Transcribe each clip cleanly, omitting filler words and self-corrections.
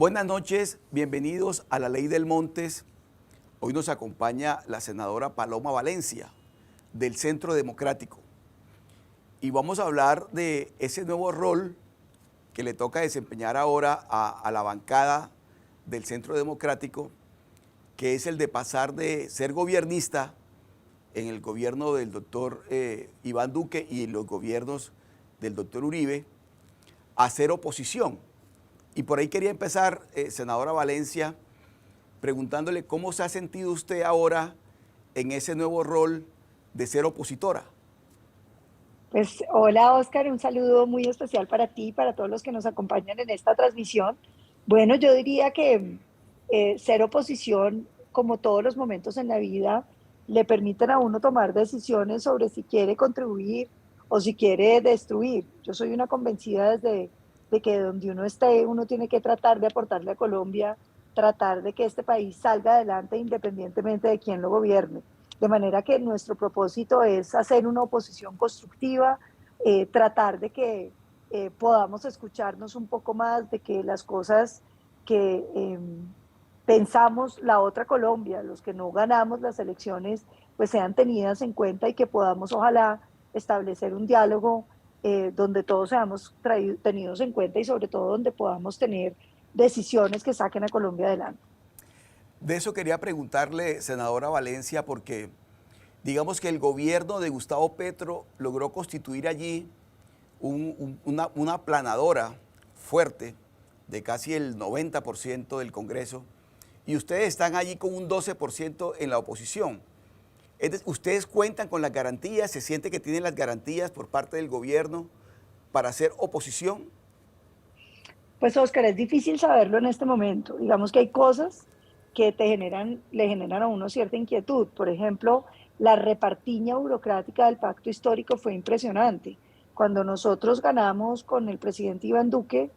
Buenas noches, bienvenidos a La Ley del Montes. Hoy nos acompaña la senadora Paloma Valencia, del Centro Democrático. Y vamos a hablar de ese nuevo rol que le toca desempeñar ahora a la bancada del Centro Democrático, que es el de pasar de ser gobiernista en el gobierno del doctor Iván Duque y los gobiernos del doctor Uribe, a ser oposición. Y por ahí quería empezar, senadora Valencia, preguntándole cómo se ha sentido usted ahora en ese nuevo rol de ser opositora. Pues hola Oscar, un saludo muy especial para ti y para todos los que nos acompañan en esta transmisión. Bueno, yo diría que ser oposición, como todos los momentos en la vida, le permiten a uno tomar decisiones sobre si quiere contribuir o si quiere destruir. Yo soy una convencida de que donde uno esté, uno tiene que tratar de aportarle a Colombia, tratar de que este país salga adelante independientemente de quién lo gobierne. De manera que nuestro propósito es hacer una oposición constructiva, tratar de que podamos escucharnos un poco más, de que las cosas que pensamos la otra Colombia, los que no ganamos las elecciones, pues sean tenidas en cuenta y que podamos ojalá establecer un diálogo donde todos seamos tenidos en cuenta y sobre todo donde podamos tener decisiones que saquen a Colombia adelante. De eso quería preguntarle, senadora Valencia, porque digamos que el gobierno de Gustavo Petro logró constituir allí una aplanadora fuerte de casi el 90% del Congreso, y ustedes están allí con un 12% en la oposición. ¿Ustedes cuentan con las garantías? ¿Se siente que tienen las garantías por parte del gobierno para hacer oposición? Pues Oscar, es difícil saberlo en este momento. Digamos que hay cosas que le generan a uno cierta inquietud. Por ejemplo, la repartiña burocrática del pacto histórico fue impresionante. Cuando nosotros ganamos con el presidente Iván Duque,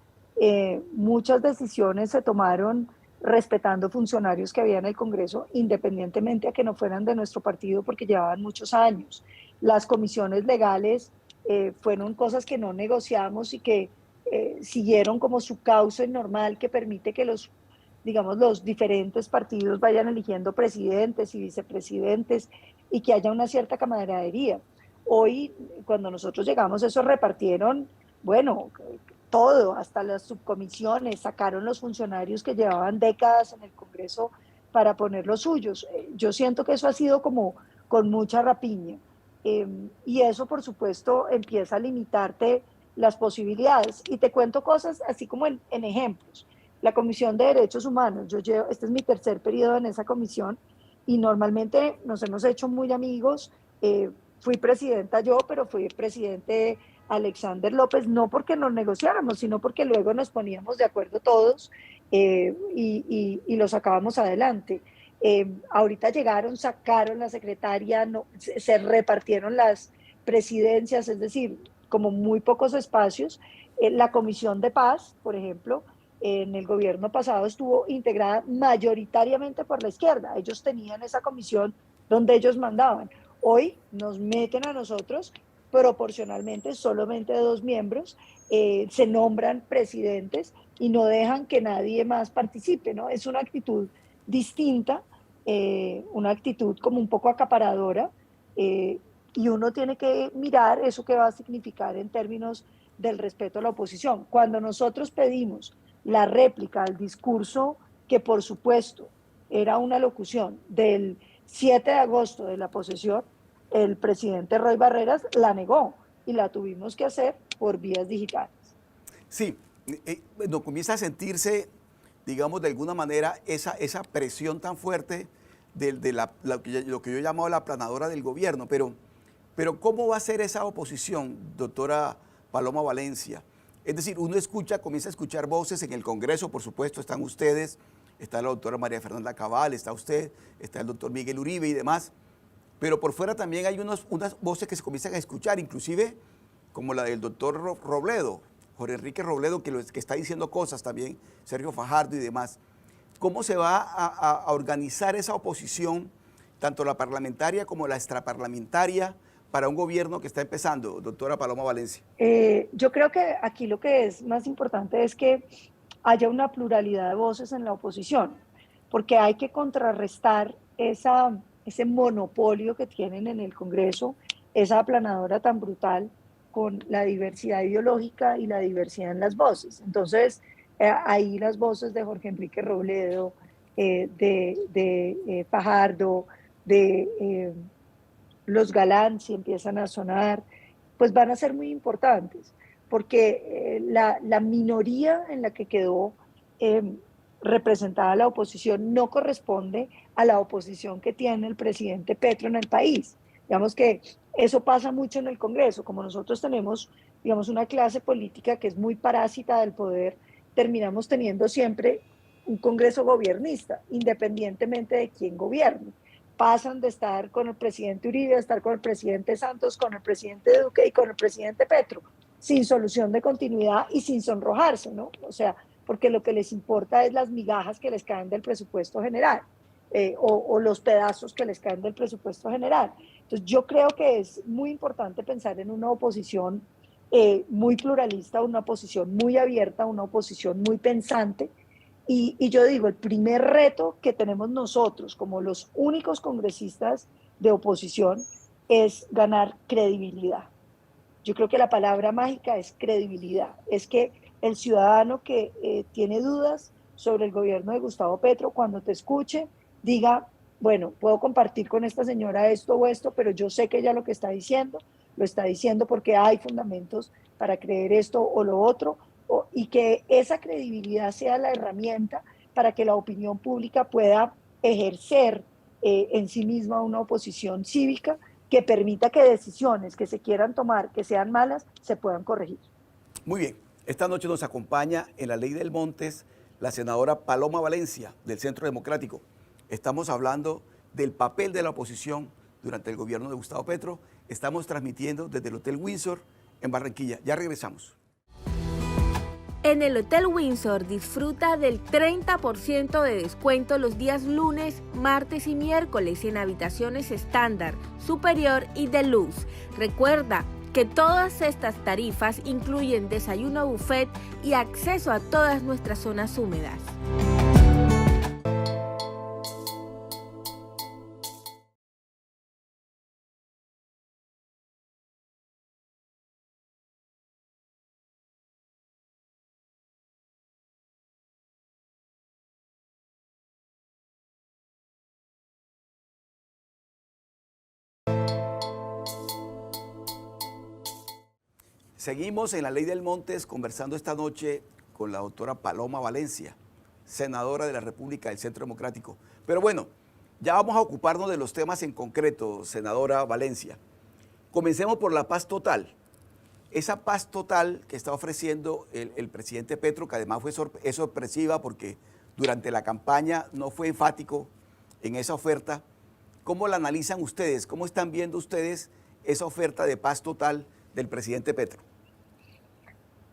muchas decisiones se tomaron respetando funcionarios que había en el Congreso, independientemente a que no fueran de nuestro partido, porque llevaban muchos años. Las comisiones legales fueron cosas que no negociamos y que siguieron como su cauce normal que permite que digamos, los diferentes partidos vayan eligiendo presidentes y vicepresidentes y que haya una cierta camaradería. Hoy, cuando nosotros llegamos, eso repartieron, bueno, todo, hasta las subcomisiones, sacaron los funcionarios que llevaban décadas en el Congreso para poner los suyos. Yo siento que eso ha sido como con mucha rapiña. Y eso, por supuesto, empieza a limitarte las posibilidades. Y te cuento cosas así como en ejemplos. La Comisión de Derechos Humanos, este es mi tercer periodo en esa comisión y normalmente nos hemos hecho muy amigos. Fui presidenta yo, pero fui presidente Alexander López, no porque nos negociáramos, sino porque luego nos poníamos de acuerdo todos y lo sacábamos adelante. Ahorita llegaron, sacaron la secretaria, no, se repartieron las presidencias, es decir, como muy pocos espacios. La Comisión de Paz, por ejemplo, en el gobierno pasado estuvo integrada mayoritariamente por la izquierda. Ellos tenían esa comisión donde ellos mandaban. Hoy nos meten a nosotros proporcionalmente solamente dos miembros, se nombran presidentes y no dejan que nadie más participe, ¿no? Es una actitud distinta, una actitud como un poco acaparadora, y uno tiene que mirar eso que va a significar en términos del respeto a la oposición. Cuando nosotros pedimos la réplica al discurso, que por supuesto era una locución del 7 de agosto de la posesión, el presidente Roy Barreras la negó y la tuvimos que hacer por vías digitales. Sí, bueno, comienza a sentirse, digamos, de alguna manera esa presión tan fuerte de lo que yo he llamado la aplanadora del gobierno, pero ¿cómo va a ser esa oposición, doctora Paloma Valencia? Es decir, uno escucha, comienza a escuchar voces en el Congreso, por supuesto, están ustedes, está la doctora María Fernanda Cabal, está usted, está el doctor Miguel Uribe y demás, pero por fuera también hay unas voces que se comienzan a escuchar, inclusive como la del doctor Robledo, Jorge Enrique Robledo, que está diciendo cosas también, Sergio Fajardo y demás. ¿Cómo se va a organizar esa oposición, tanto la parlamentaria como la extraparlamentaria, para un gobierno que está empezando, doctora Paloma Valencia? Yo creo que aquí lo que es más importante es que haya una pluralidad de voces en la oposición, porque hay que contrarrestar ese monopolio que tienen en el Congreso, esa aplanadora tan brutal con la diversidad ideológica y la diversidad en las voces. Entonces, ahí las voces de Jorge Enrique Robledo, de Fajardo, de los Galán, si empiezan a sonar, pues van a ser muy importantes, porque la minoría en la que quedó representada la oposición no corresponde a la oposición que tiene el presidente Petro en el país. Digamos que eso pasa mucho en el Congreso, como nosotros tenemos, digamos, una clase política que es muy parásita del poder, terminamos teniendo siempre un Congreso gobiernista, independientemente de quién gobierne. Pasan de estar con el presidente Uribe a estar con el presidente Santos, con el presidente Duque y con el presidente Petro, sin solución de continuidad y sin sonrojarse, ¿no? O sea, porque lo que les importa es las migajas que les caen del presupuesto general, o los pedazos que les caen del presupuesto general. Entonces, yo creo que es muy importante pensar en una oposición muy pluralista, una oposición muy abierta, una oposición muy pensante. Y yo digo, el primer reto que tenemos nosotros como los únicos congresistas de oposición es ganar credibilidad. Yo creo que la palabra mágica es credibilidad. Es que el ciudadano que tiene dudas sobre el gobierno de Gustavo Petro, cuando te escuche, diga, bueno, puedo compartir con esta señora esto o esto, pero yo sé que ella lo está diciendo porque hay fundamentos para creer esto o lo otro, y que esa credibilidad sea la herramienta para que la opinión pública pueda ejercer en sí misma una oposición cívica que permita que decisiones que se quieran tomar, que sean malas, se puedan corregir. Muy bien, esta noche nos acompaña en la Ley del Montes la senadora Paloma Valencia, del Centro Democrático. Estamos hablando del papel de la oposición durante el gobierno de Gustavo Petro. Estamos transmitiendo desde el Hotel Windsor en Barranquilla. Ya regresamos. En el Hotel Windsor disfruta del 30% de descuento los días lunes, martes y miércoles en habitaciones estándar, superior y deluxe. Recuerda que todas estas tarifas incluyen desayuno buffet y acceso a todas nuestras zonas húmedas. Seguimos en la Ley del Montes conversando esta noche con la doctora Paloma Valencia, senadora de la República del Centro Democrático. Pero bueno, ya vamos a ocuparnos de los temas en concreto, senadora Valencia. Comencemos por la paz total. Esa paz total que está ofreciendo el presidente Petro, que además es sorpresiva porque durante la campaña no fue enfático en esa oferta. ¿Cómo la analizan ustedes? ¿Cómo están viendo ustedes esa oferta de paz total del presidente Petro?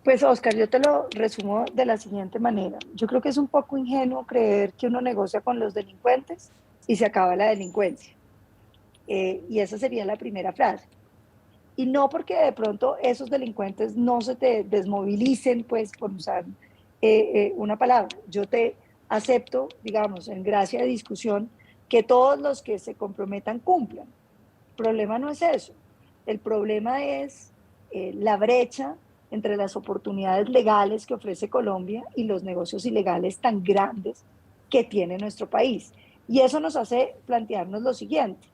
Pues Oscar, yo te lo resumo de la siguiente manera. Yo creo que es un poco ingenuo creer que uno negocia con los delincuentes y se acaba la delincuencia. Y esa sería la primera frase. Y no porque de pronto esos delincuentes no se te desmovilicen, pues por usar una palabra. Yo te acepto, digamos, en gracia de discusión, que todos los que se comprometan cumplan. El problema no es eso. El problema es la brecha entre las oportunidades legales que ofrece Colombia y los negocios ilegales tan grandes que tiene nuestro país. Y eso nos hace plantearnos lo siguiente.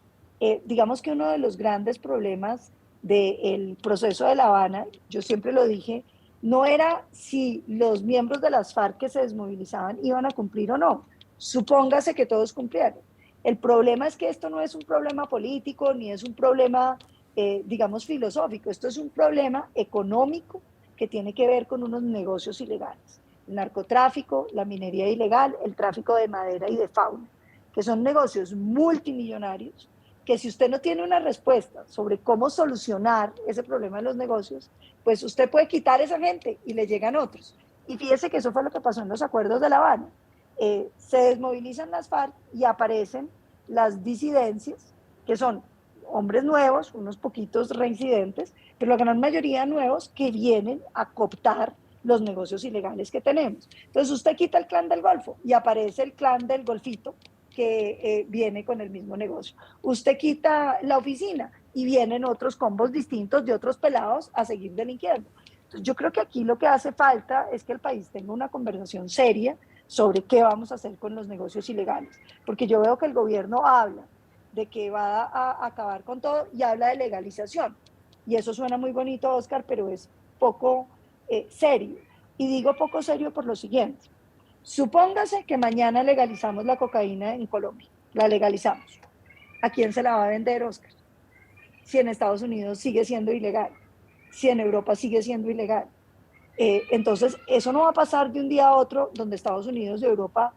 Digamos que uno de los grandes problemas del proceso de La Habana, yo siempre lo dije, no era si los miembros de las FARC que se desmovilizaban iban a cumplir o no. Supóngase que todos cumplieron. El problema es que esto no es un problema político ni es un problema, digamos, filosófico. Esto es un problema económico que tiene que ver con unos negocios ilegales. El narcotráfico, la minería ilegal, el tráfico de madera y de fauna, que son negocios multimillonarios que si usted no tiene una respuesta sobre cómo solucionar ese problema de los negocios, pues usted puede quitar a esa gente y le llegan otros. Y fíjese que eso fue lo que pasó en los acuerdos de La Habana. Se desmovilizan las FARC y aparecen las disidencias, que son hombres nuevos, unos poquitos reincidentes, pero la gran mayoría nuevos que vienen a cooptar los negocios ilegales que tenemos. Entonces usted quita el clan del Golfo y aparece el clan del Golfito que viene con el mismo negocio. Usted quita la oficina y vienen otros combos distintos de otros pelados a seguir delinquiendo. Entonces, yo creo que aquí lo que hace falta es que el país tenga una conversación seria sobre qué vamos a hacer con los negocios ilegales, porque yo veo que el gobierno habla de que va a acabar con todo y habla de legalización, y eso suena muy bonito, Oscar, pero es poco serio, y digo poco serio por lo siguiente: supóngase que mañana legalizamos la cocaína en Colombia, la legalizamos, ¿a quién se la va a vender, Oscar? Si en Estados Unidos sigue siendo ilegal, si en Europa sigue siendo ilegal. Entonces, eso no va a pasar de un día a otro donde Estados Unidos y Europa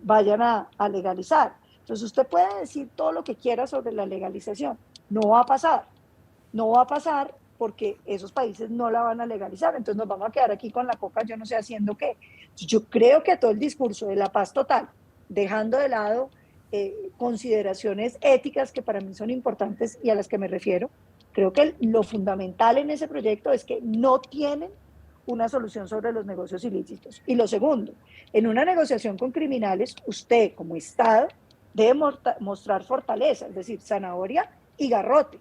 vayan a legalizar. Entonces, usted puede decir todo lo que quiera sobre la legalización. No va a pasar. No va a pasar porque esos países no la van a legalizar. Entonces, nos vamos a quedar aquí con la coca, yo no sé haciendo qué. Yo creo que todo el discurso de la paz total, dejando de lado consideraciones éticas que para mí son importantes y a las que me refiero, creo que lo fundamental en ese proyecto es que no tienen una solución sobre los negocios ilícitos. Y lo segundo, en una negociación con criminales, usted como Estado debe mostrar fortaleza, es decir, zanahoria y garrote.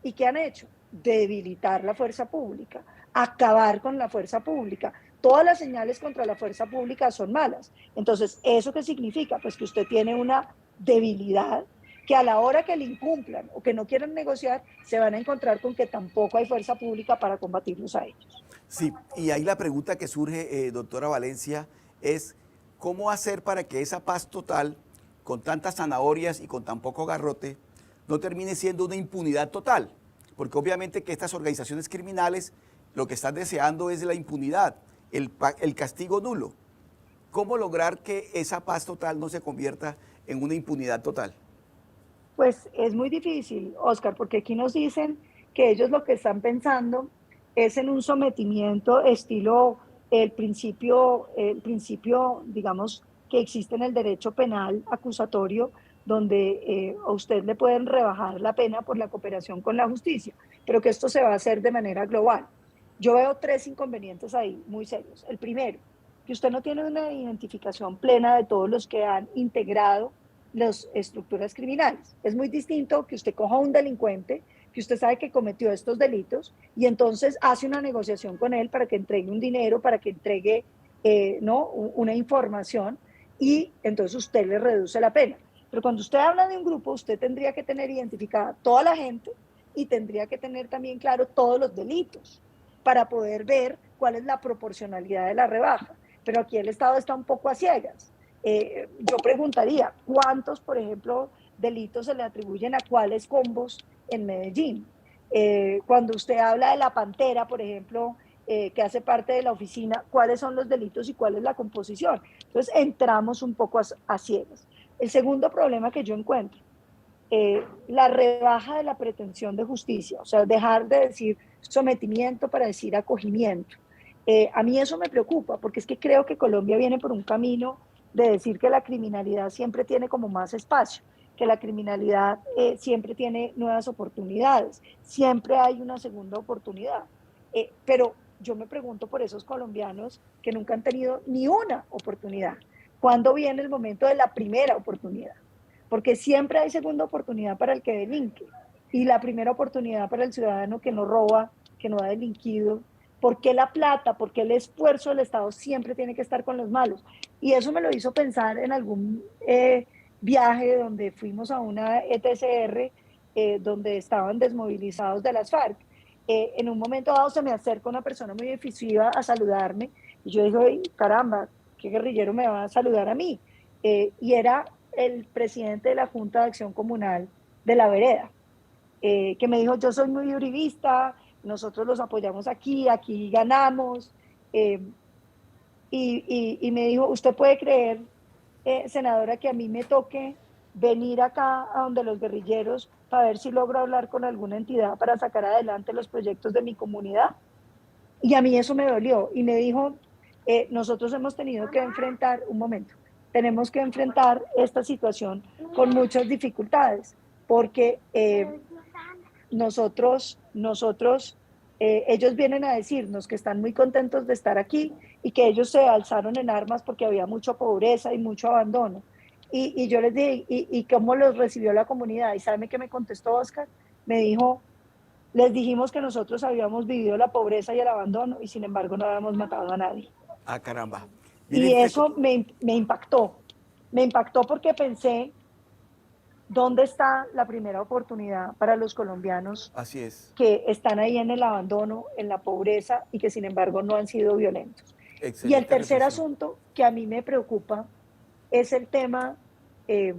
¿Y qué han hecho? Debilitar la fuerza pública, acabar con la fuerza pública. Todas las señales contra la fuerza pública son malas. Entonces, ¿eso qué significa? Pues que usted tiene una debilidad que a la hora que le incumplan o que no quieran negociar, se van a encontrar con que tampoco hay fuerza pública para combatirlos a ellos. Sí, y ahí la pregunta que surge, doctora Valencia, es cómo hacer para que esa paz total, con tantas zanahorias y con tan poco garrote, no termine siendo una impunidad total. Porque obviamente que estas organizaciones criminales lo que están deseando es la impunidad, el castigo nulo. ¿Cómo lograr que esa paz total no se convierta en una impunidad total? Pues es muy difícil, Oscar, porque aquí nos dicen que ellos lo que están pensando es en un sometimiento estilo el principio, digamos, que existe en el derecho penal acusatorio, donde a usted le pueden rebajar la pena por la cooperación con la justicia, pero que esto se va a hacer de manera global. Yo veo tres inconvenientes ahí muy serios. El primero, que usted no tiene una identificación plena de todos los que han integrado las estructuras criminales. Es muy distinto que usted coja a un delincuente que usted sabe que cometió estos delitos y entonces hace una negociación con él para que entregue un dinero, para que entregue ¿no? una información, y entonces usted le reduce la pena. Pero cuando usted habla de un grupo, usted tendría que tener identificada toda la gente y tendría que tener también claro todos los delitos para poder ver cuál es la proporcionalidad de la rebaja. Pero aquí el Estado está un poco a ciegas. Yo preguntaría, ¿cuántos, por ejemplo, delitos se le atribuyen a cuáles combos en Medellín? Cuando usted habla de la Pantera, por ejemplo, que hace parte de la oficina, ¿cuáles son los delitos y cuál es la composición? Entonces entramos un poco a ciegas. El segundo problema que yo encuentro, la rebaja de la pretensión de justicia, o sea, dejar de decir sometimiento para decir acogimiento. A mí eso me preocupa, porque es que creo que Colombia viene por un camino de decir que la criminalidad siempre tiene como más espacio, que la criminalidad siempre tiene nuevas oportunidades, siempre hay una segunda oportunidad. Pero yo me pregunto por esos colombianos que nunca han tenido ni una oportunidad. ¿Cuándo viene el momento de la primera oportunidad? Porque siempre hay segunda oportunidad para el que delinque y la primera oportunidad para el ciudadano que no roba, que no ha delinquido. ¿Por qué la plata? ¿Por qué el esfuerzo del Estado siempre tiene que estar con los malos? Y eso me lo hizo pensar en algún viaje donde fuimos a una ETCR donde estaban desmovilizados de las FARC. En un momento dado se me acerca una persona muy efusiva a saludarme y yo digo, caramba, ¿qué guerrillero me va a saludar a mí? Y era el presidente de la Junta de Acción Comunal de La Vereda, que me dijo, yo soy muy uribista, nosotros los apoyamos aquí ganamos, y me dijo, ¿usted puede creer, senadora, que a mí me toque venir acá a donde los guerrilleros para ver si logro hablar con alguna entidad para sacar adelante los proyectos de mi comunidad? Y a mí eso me dolió, y me dijo, nosotros hemos tenido que enfrentar, un momento, tenemos que enfrentar esta situación con muchas dificultades, porque nosotros ellos vienen a decirnos que están muy contentos de estar aquí y que ellos se alzaron en armas porque había mucha pobreza y mucho abandono. Y yo les dije, ¿y cómo los recibió la comunidad? ¿Y sabe qué me contestó Oscar? Me dijo, les dijimos que nosotros habíamos vivido la pobreza y el abandono y sin embargo no habíamos matado a nadie. Ah, caramba. Y Miren, eso me impactó. Me impactó porque pensé, ¿dónde está la primera oportunidad para los colombianos así es. que están ahí en el abandono, en la pobreza y que sin embargo no han sido violentos? Y el Excelente tercer reflexión. asunto que a mí me preocupa es el tema eh,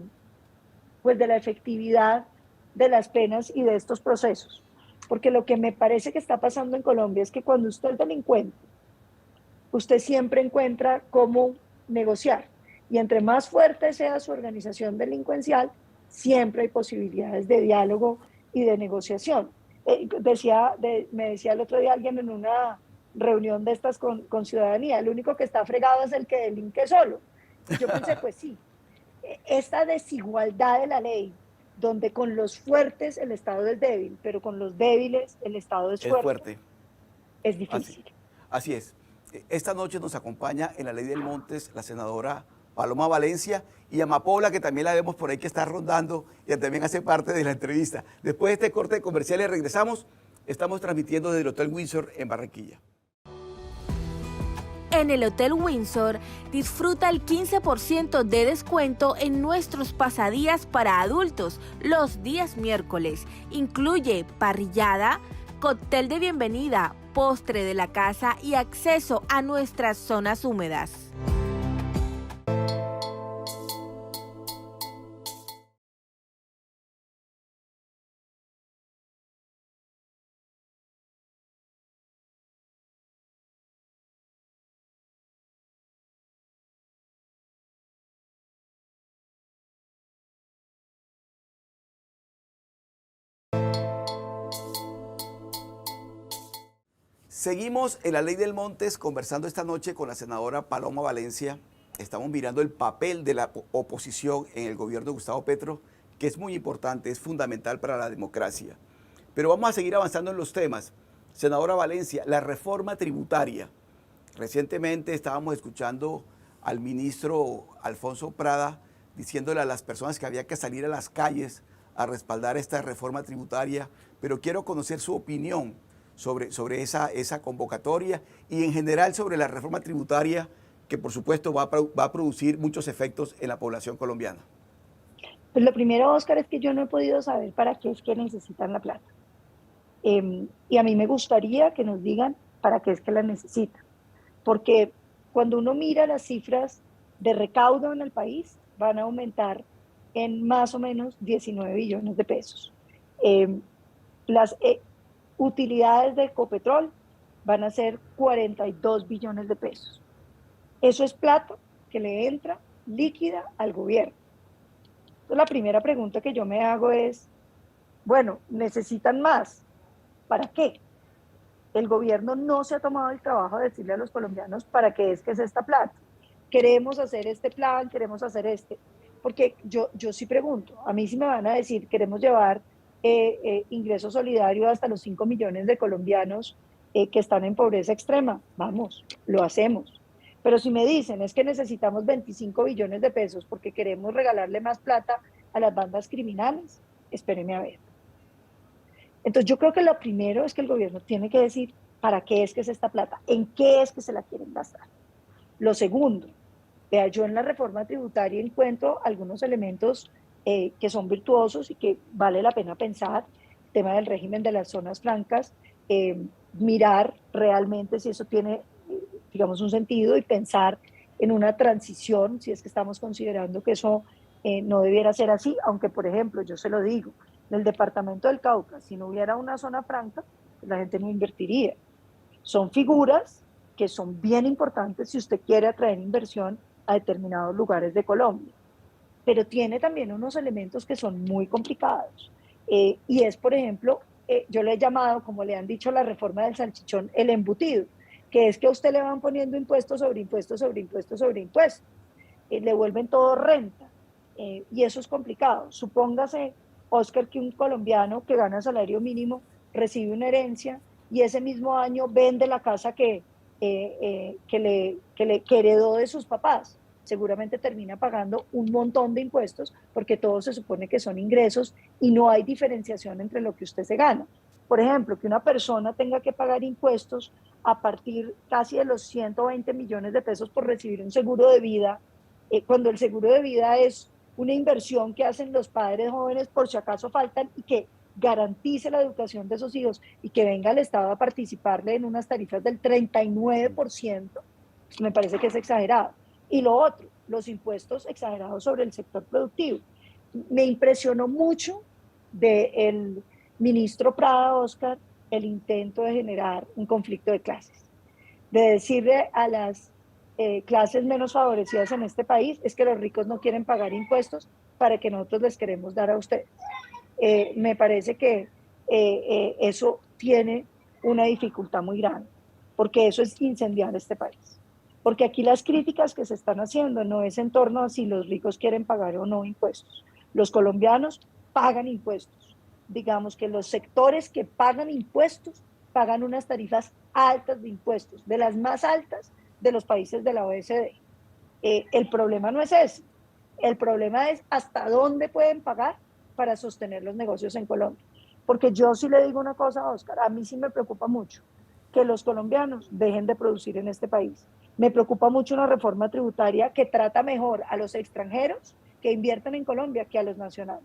pues de la efectividad de las penas y de estos procesos. Porque lo que me parece que está pasando en Colombia es que cuando usted es delincuente, usted siempre encuentra cómo negociar. Y entre más fuerte sea su organización delincuencial, siempre hay posibilidades de diálogo y de negociación. Me decía el otro día alguien en una reunión de estas con ciudadanía, el único que está fregado es el que delinque solo. Y yo pensé, pues sí, esta desigualdad de la ley, donde con los fuertes el Estado es débil, pero con los débiles el Estado es Es fuerte, fuerte. es Así, difícil. así es. Esta noche nos acompaña en la Ley del Montes la senadora Paloma Valencia y Amapola, que también la vemos por ahí que está rondando y también hace parte de la entrevista. Después de este corte de comerciales regresamos. Estamos transmitiendo desde el Hotel Windsor en Barranquilla. En el Hotel Windsor disfruta el 15% de descuento en nuestros pasadías para adultos los días miércoles. Incluye parrillada, cóctel de bienvenida, postre de la casa y acceso a nuestras zonas húmedas. Seguimos en la Ley del Montes conversando esta noche con la senadora Paloma Valencia. Estamos mirando el papel de la oposición en el gobierno de Gustavo Petro, que es muy importante, es fundamental para la democracia. Pero vamos a seguir avanzando en los temas. Senadora Valencia, la reforma tributaria. Recientemente estábamos escuchando al ministro Alfonso Prada diciéndole a las personas que había que salir a las calles a respaldar esta reforma tributaria, pero quiero conocer su opinión sobre esa convocatoria y en general sobre la reforma tributaria que por supuesto va a producir muchos efectos en la población colombiana. Pues lo primero, Oscar, es que yo no he podido saber para qué es que necesitan la plata. Y a mí me gustaría que nos digan para qué es que la necesitan. Porque cuando uno mira las cifras de recaudo en el país, van a aumentar en más o menos 19 billones de pesos. Las utilidades de Ecopetrol van a ser 42 billones de pesos. Eso es plata que le entra líquida al gobierno. Entonces, la primera pregunta que yo me hago es, bueno, ¿necesitan más? ¿Para qué? El gobierno no se ha tomado el trabajo de decirle a los colombianos para qué es que es esta plata. Queremos hacer este plan, queremos hacer este. Porque yo sí pregunto, a mí sí me van a decir, queremos llevar ingreso solidario hasta los 5 millones de colombianos que están en pobreza extrema. Vamos, lo hacemos. Pero si me dicen, es que necesitamos 25 billones de pesos porque queremos regalarle más plata a las bandas criminales, espérenme a ver. Entonces yo creo que lo primero es que el gobierno tiene que decir para qué es que es esta plata, en qué es que se la quieren gastar. Lo segundo, vea, yo en la reforma tributaria encuentro algunos elementos que son virtuosos y que vale la pena pensar, el tema del régimen de las zonas francas, mirar realmente si eso tiene, digamos, un sentido y pensar en una transición, si es que estamos considerando que eso no debiera ser así, aunque, por ejemplo, yo se lo digo, en el departamento del Cauca, si no hubiera una zona franca, pues la gente no invertiría. Son figuras que son bien importantes si usted quiere atraer inversión a determinados lugares de Colombia. Pero tiene también unos elementos que son muy complicados. Y es, por ejemplo, yo le he llamado, como le han dicho, la reforma del salchichón, el embutido, que es que a usted le van poniendo impuestos sobre impuestos sobre impuestos sobre impuestos. Le vuelven todo renta. Y eso es complicado. Supóngase, Oscar, que un colombiano que gana salario mínimo recibe una herencia y ese mismo año vende la casa que heredó de sus papás. Seguramente termina pagando un montón de impuestos porque todo se supone que son ingresos y no hay diferenciación entre lo que usted se gana. Por ejemplo, que una persona tenga que pagar impuestos a partir casi de los 120 millones de pesos por recibir un seguro de vida, cuando el seguro de vida es una inversión que hacen los padres jóvenes por si acaso faltan y que garantice la educación de esos hijos y que venga el Estado a participarle en unas tarifas del 39%, me parece que es exagerado. Y lo otro, los impuestos exagerados sobre el sector productivo. Me impresionó mucho del ministro Prada, Oscar, el intento de generar un conflicto de clases, de decirle a las clases menos favorecidas en este país es que los ricos no quieren pagar impuestos para que nosotros les queremos dar a ustedes. Me parece que eso tiene una dificultad muy grande, porque eso es incendiar este país. Porque aquí las críticas que se están haciendo no es en torno a si los ricos quieren pagar o no impuestos. Los colombianos pagan impuestos. Digamos que los sectores que pagan impuestos pagan unas tarifas altas de impuestos, de las más altas de los países de la OECD. El problema no es ese. El problema es hasta dónde pueden pagar para sostener los negocios en Colombia. Porque yo sí le digo una cosa, Oscar, a mí sí me preocupa mucho que los colombianos dejen de producir en este país. Me preocupa mucho una reforma tributaria que trata mejor a los extranjeros que invierten en Colombia que a los nacionales.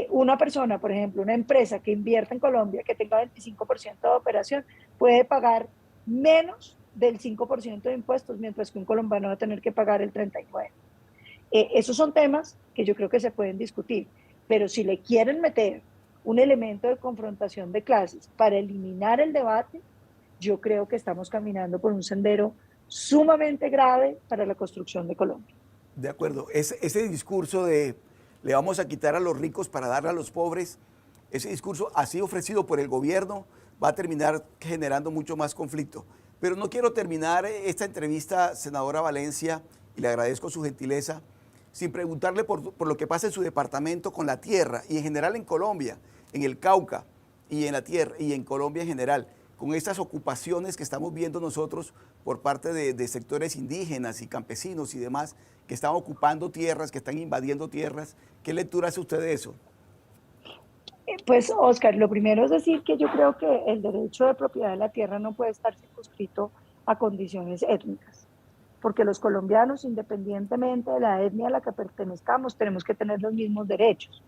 Una persona, por ejemplo, una empresa que invierta en Colombia, que tenga 25% de operación, puede pagar menos del 5% de impuestos, mientras que un colombiano va a tener que pagar el 39%. Esos son temas que yo creo que se pueden discutir, pero si le quieren meter un elemento de confrontación de clases para eliminar el debate, yo creo que estamos caminando por un sendero sumamente grave para la construcción de Colombia. De acuerdo, ese discurso de le vamos a quitar a los ricos para darle a los pobres, ese discurso así ofrecido por el gobierno va a terminar generando mucho más conflicto. Pero no quiero terminar esta entrevista, senadora Valencia, y le agradezco su gentileza, sin preguntarle por lo que pasa en su departamento con la tierra y en general en Colombia, en el Cauca y en la tierra y en Colombia en general, con estas ocupaciones que estamos viendo nosotros por parte de sectores indígenas y campesinos y demás que están ocupando tierras, que están invadiendo tierras. ¿Qué lectura hace usted de eso? Pues, Oscar, lo primero es decir que yo creo que el derecho de propiedad de la tierra no puede estar circunscrito a condiciones étnicas, porque los colombianos, independientemente de la etnia a la que pertenezcamos, tenemos que tener los mismos derechos.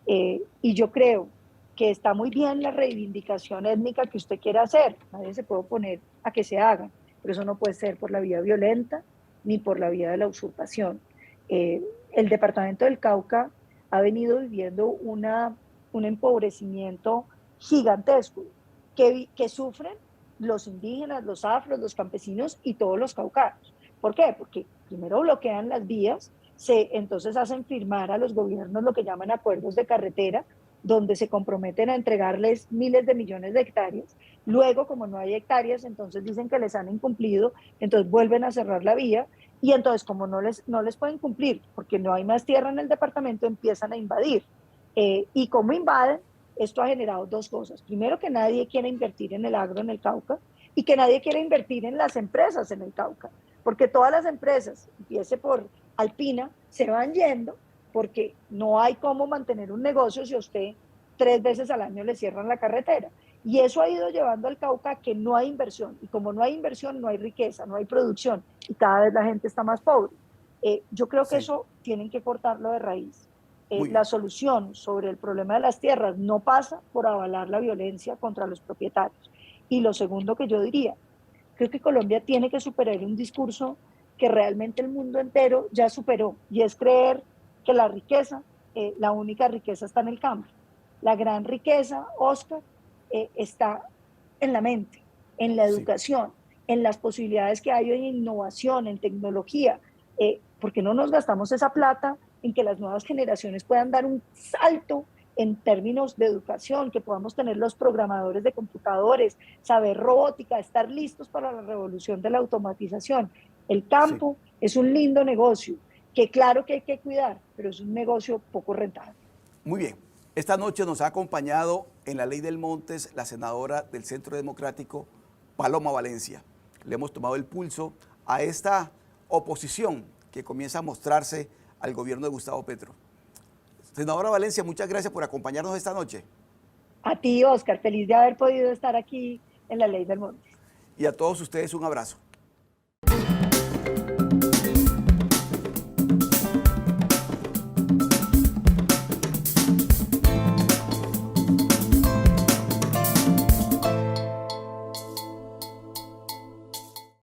Y yo creo que está muy bien la reivindicación étnica que usted quiera hacer, nadie se puede oponer a que se haga, pero eso no puede ser por la vía violenta ni por la vía de la usurpación. El departamento del Cauca ha venido viviendo un empobrecimiento gigantesco que sufren los indígenas, los afros, los campesinos y todos los caucanos. ¿Por qué? Porque primero bloquean las vías, entonces hacen firmar a los gobiernos lo que llaman acuerdos de carretera, donde se comprometen a entregarles miles de millones de hectáreas. Luego, como no hay hectáreas, entonces dicen que les han incumplido, entonces vuelven a cerrar la vía, y entonces como no les pueden cumplir, porque no hay más tierra en el departamento, empiezan a invadir. Y como invaden, esto ha generado dos cosas. Primero, que nadie quiere invertir en el agro en el Cauca, y que nadie quiere invertir en las empresas en el Cauca, porque todas las empresas, empiece por Alpina, se van yendo, porque no hay cómo mantener un negocio si a usted 3 veces al año le cierran la carretera. Y eso ha ido llevando al Cauca que no hay inversión. Y como no hay inversión, no hay riqueza, no hay producción. Y cada vez la gente está más pobre. Yo creo que eso tienen que cortarlo de raíz. La solución sobre el problema de las tierras no pasa por avalar la violencia contra los propietarios. Y lo segundo que yo diría, creo que Colombia tiene que superar un discurso que realmente el mundo entero ya superó, y es creer que la riqueza, la única riqueza está en el campo. La gran riqueza, Oscar, está en la mente, en la educación, en las posibilidades que hay en innovación, en tecnología. ¿Por qué no nos gastamos esa plata en que las nuevas generaciones puedan dar un salto en términos de educación, que podamos tener los programadores de computadores, saber robótica, estar listos para la revolución de la automatización? El campo es un lindo negocio, que claro que hay que cuidar, pero es un negocio poco rentable. Muy bien. Esta noche nos ha acompañado en la Ley del Montes la senadora del Centro Democrático, Paloma Valencia. Le hemos tomado el pulso a esta oposición que comienza a mostrarse al gobierno de Gustavo Petro. Senadora Valencia, muchas gracias por acompañarnos esta noche. A ti, Oscar, feliz de haber podido estar aquí en la Ley del Monte. Y a todos ustedes un abrazo.